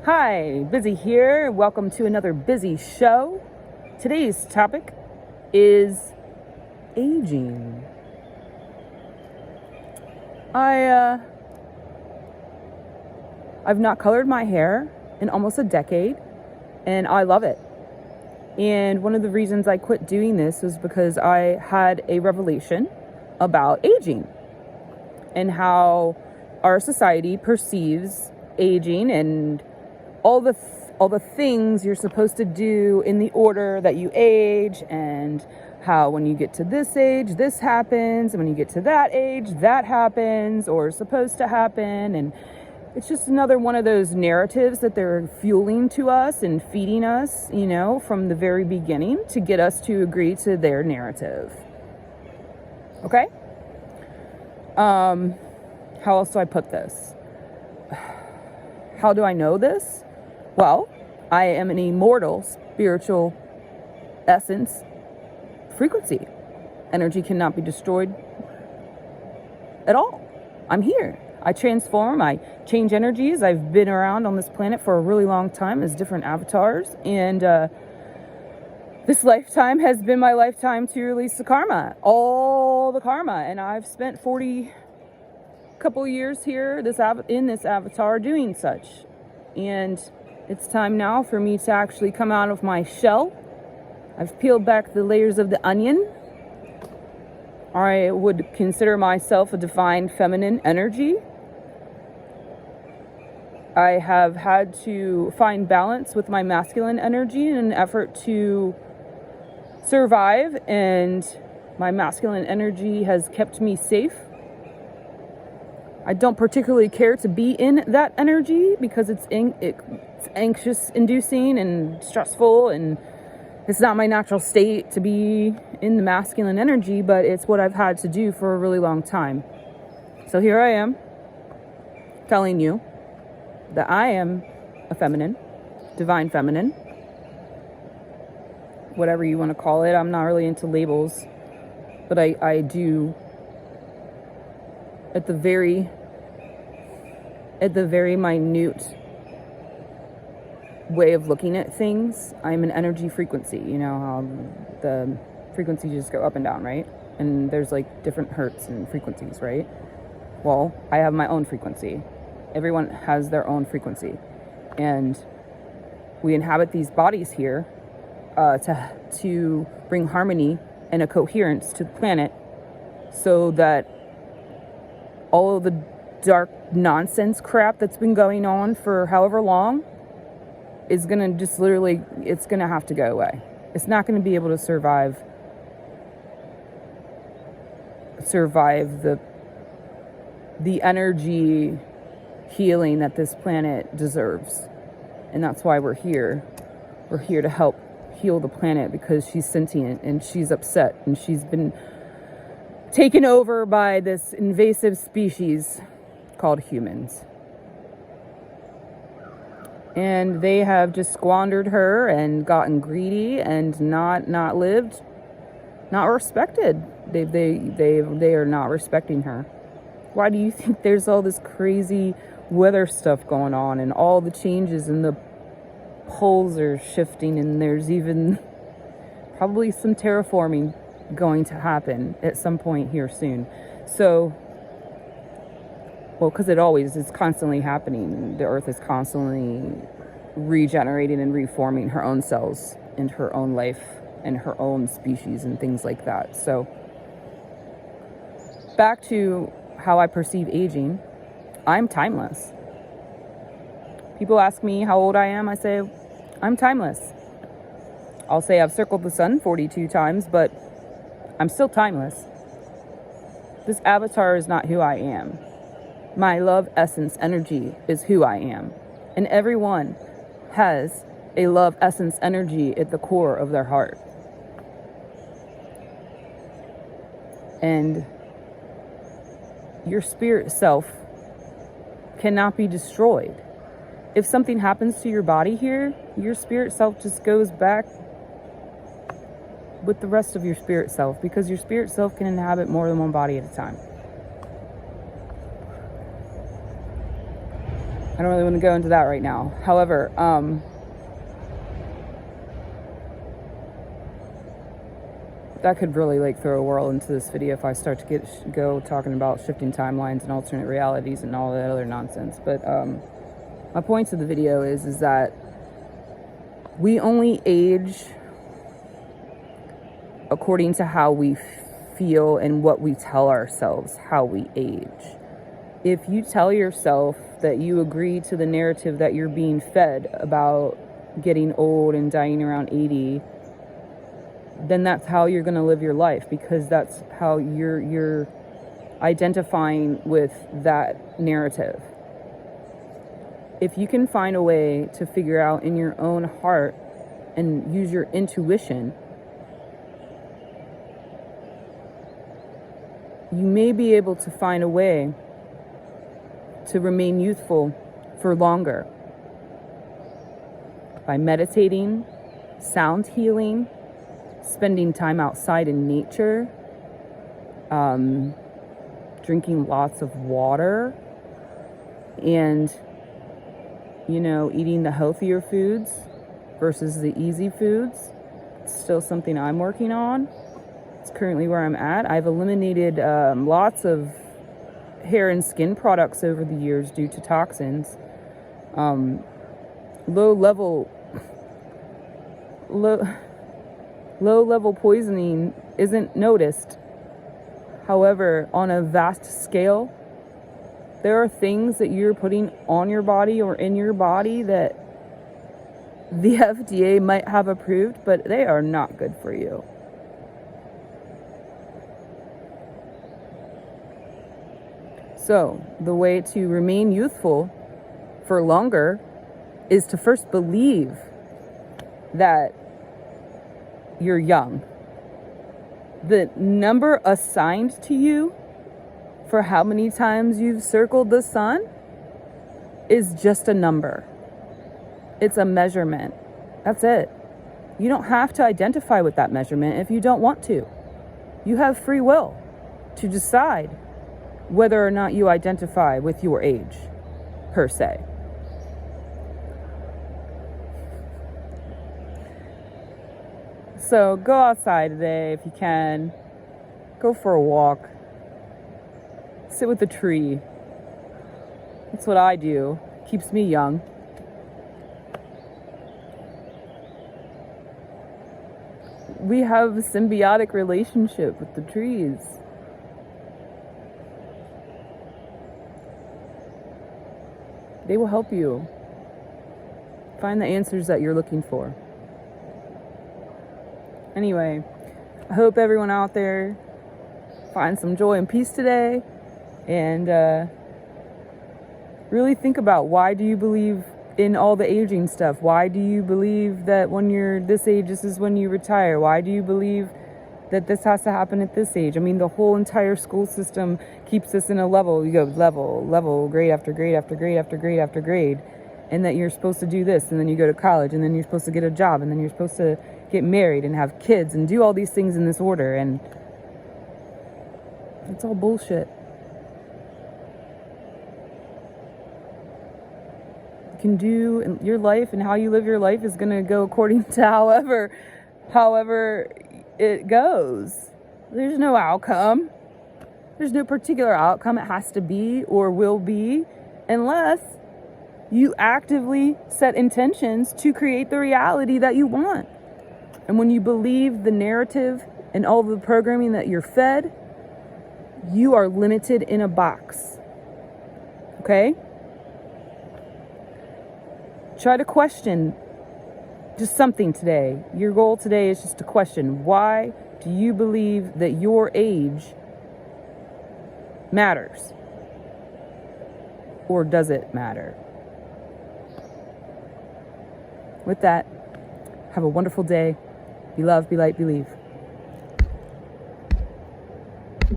Hi, Bizzy here. Welcome to another Bizzy show. Today's topic is aging. I've not colored my hair in almost a decade, and I love it. And one of the reasons I quit doing this was because I had a revelation about aging and how our society perceives aging and all the things you're supposed to do in the order that you age, and how when you get to this age this happens, and when you get to that age that happens or is supposed to happen. And it's just another one of those narratives that they're fueling to us and feeding us, from the very beginning to get us to agree to their narrative. Okay? How else do I put this? How do I know this? Well, I am an immortal spiritual essence frequency. Energy cannot be destroyed at all. I'm here. I transform, I change energies. I've been around on this planet for a really long time as different avatars, and this lifetime has been my lifetime to release the karma, all the karma. And I've spent 40 couple years here in this avatar doing such. And it's time now for me to actually come out of my shell. I've peeled back the layers of the onion. I would consider myself a divine feminine energy. I have had to find balance with my masculine energy in an effort to survive, and my masculine energy has kept me safe. I don't particularly care to be in that energy because it's anxious inducing and stressful, and it's not my natural state to be in the masculine energy, but it's what I've had to do for a really long time. So here I am telling you that I am a feminine, divine feminine, whatever you want to call it. I'm not really into labels, but I do at the very minute way of looking at things. I'm an energy frequency. You know how the frequencies just go up and down, right? And there's like different hertz and frequencies, right? Well, I have my own frequency. Everyone has their own frequency, and we inhabit these bodies here to bring harmony and a coherence to the planet, so that all of the dark nonsense crap that's been going on for however long is gonna just literally, it's gonna have to go away. It's not gonna be able to survive the energy healing that this planet deserves. And that's why we're here. We're here to help heal the planet, because she's sentient and she's upset, and she's been taken over by this invasive species called humans. And they have just squandered her and gotten greedy and not respected. They are not respecting her. Why do you think there's all this crazy weather stuff going on, and all the changes, and the poles are shifting, and there's even probably some terraforming going to happen at some point here soon? So, well, because it's constantly happening. The earth is constantly regenerating and reforming her own cells and her own life and her own species and things like that. So back to how I perceive aging. I'm timeless. People ask me how old I am. I say, I'm timeless. I'll say I've circled the sun 42 times, but I'm still timeless. This avatar is not who I am. My love essence energy is who I am. And everyone has a love essence energy at the core of their heart. And your spirit self cannot be destroyed. If something happens to your body here, your spirit self just goes back with the rest of your spirit self, because your spirit self can inhabit more than one body at a time. I don't really want to go into that right now. However, that could really like throw a whirl into this video if I start to go talking about shifting timelines and alternate realities and all that other nonsense. But my point of the video is that we only age according to how we feel and what we tell ourselves how we age. If you tell yourself that you agree to the narrative that you're being fed about getting old and dying around 80, then that's how you're going to live your life, because that's how you're identifying with that narrative. If you can find a way to figure out in your own heart and use your intuition, you may be able to find a way to remain youthful for longer by meditating, sound healing, spending time outside in nature, drinking lots of water, and, eating the healthier foods versus the easy foods. It's still something I'm working on. It's currently where I'm at. I've eliminated lots of hair and skin products over the years due to toxins. Low level poisoning isn't noticed. However, on a vast scale, there are things that you're putting on your body or in your body that the FDA might have approved, but they are not good for you. So, the way to remain youthful for longer is to first believe that you're young. The number assigned to you for how many times you've circled the sun is just a number. It's a measurement. That's it. You don't have to identify with that measurement if you don't want to. You have free will to decide whether or not you identify with your age, per se. So go outside today if you can. Go for a walk. Sit with a tree. That's what I do. Keeps me young. We have a symbiotic relationship with the trees. They will help you find the answers that you're looking for. Anyway, I hope everyone out there finds some joy and peace today, and really think about, why do you believe in all the aging stuff? Why do you believe that when you're this age, this is when you retire? Why do you believe that this has to happen at this age? I mean, the whole entire school system keeps us in a level. You go level, grade after grade after grade after grade after grade, and that you're supposed to do this, and then you go to college, and then you're supposed to get a job, and then you're supposed to get married and have kids and do all these things in this order, and it's all bullshit. You can do your life, and how you live your life is going to go according to however it goes. There's no outcome. There's no particular outcome it has to be or will be, unless you actively set intentions to create the reality that you want. And when you believe the narrative and all the programming that you're fed, you are limited in a box. Okay? Try to question just something today. Your goal today is just to question, why do you believe that your age matters? Or does it matter? With that, have a wonderful day. Be love, be light, believe.